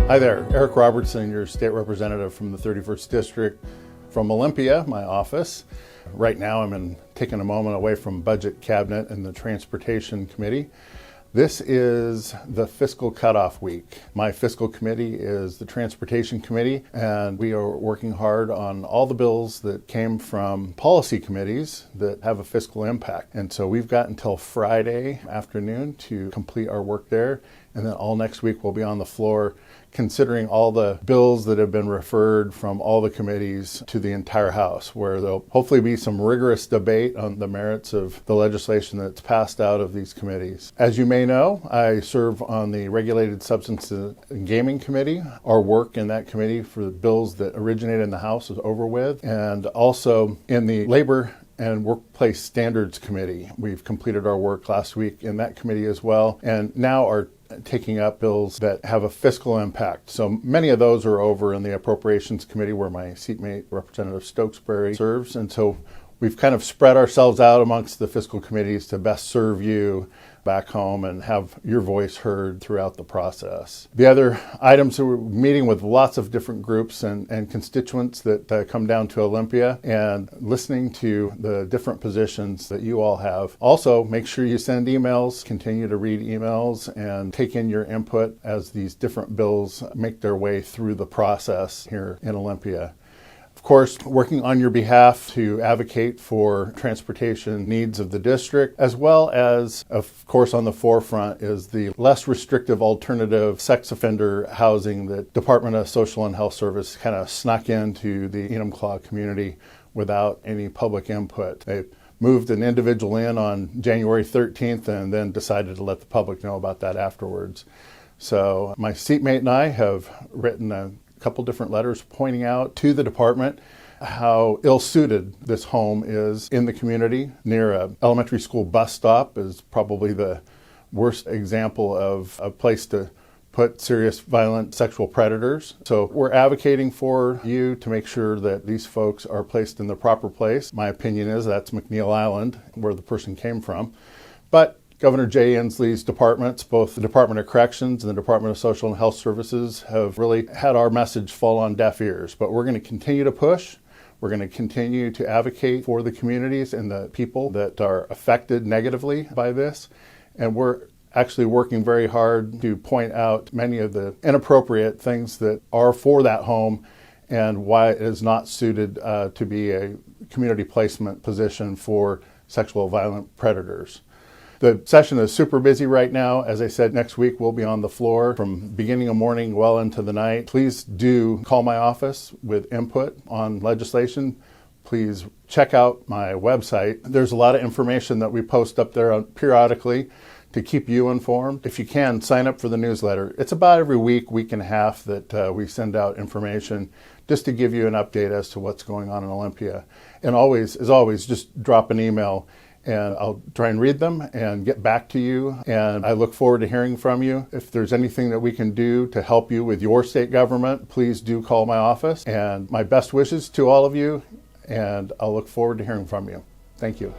Hi there, Eric Robertson, your state representative from the 31st District from Olympia, my office. Right now I'm taking a moment away from Budget Cabinet and the Transportation Committee. This is the fiscal cutoff week. My fiscal committee is the Transportation Committee, and we are working hard on all the bills that came from policy committees that have a fiscal impact. And so we've got until Friday afternoon to complete our work there, and then all next week we'll be on the floor considering all the bills that have been referred from all the committees to the entire House, where there'll hopefully be some rigorous debate on the merits of the legislation that's passed out of these committees. As you may know, I serve on the Regulated Substances and Gaming Committee. Our work in that committee for the bills that originated in the House is over with, and also in the Labor and Workplace Standards Committee. We've completed our work last week in that committee as well, and now are taking up bills that have a fiscal impact. So many of those are over in the Appropriations Committee where my seatmate, Representative Stokesbury, serves. And so we've kind of spread ourselves out amongst the fiscal committees to best serve you back home and have your voice heard throughout the process. The other items are meeting with lots of different groups and constituents that come down to Olympia and listening to the different positions that you all have. Also, make sure you send emails, continue to read emails, and take in your input as these different bills make their way through the process here in Olympia. Of course, working on your behalf to advocate for transportation needs of the district, as well as, of course, on the forefront is the less restrictive alternative sex offender housing that Department of Social and Health Service kind of snuck into the Enumclaw community without any public input. They moved an individual in on January 13th and then decided to let the public know about that afterwards. So my seatmate and I have written a couple different letters pointing out to the department how ill-suited this home is in the community. Near an elementary school bus stop is probably the worst example of a place to put serious violent sexual predators. So we're advocating for you to make sure that these folks are placed in the proper place. My opinion is that's McNeil Island, where the person came from. But Governor Jay Inslee's departments, both the Department of Corrections and the Department of Social and Health Services, have really had our message fall on deaf ears. But we're going to continue to push. We're going to continue to advocate for the communities and the people that are affected negatively by this. And we're actually working very hard to point out many of the inappropriate things that are for that home and why it is not suited to be a community placement position for sexual violent predators. The session is super busy right now. As I said, next week we'll be on the floor from beginning of morning well into the night. Please do call my office with input on legislation. Please check out my website. There's a lot of information that we post up there periodically to keep you informed. If you can, sign up for the newsletter. It's about every week, week and a half that we send out information just to give you an update as to what's going on in Olympia. And always, as always, just drop an email and I'll try and read them and get back to you. And I look forward to hearing from you. If there's anything that we can do to help you with your state government, please do call my office. And my best wishes to all of you, and I'll look forward to hearing from you. Thank you.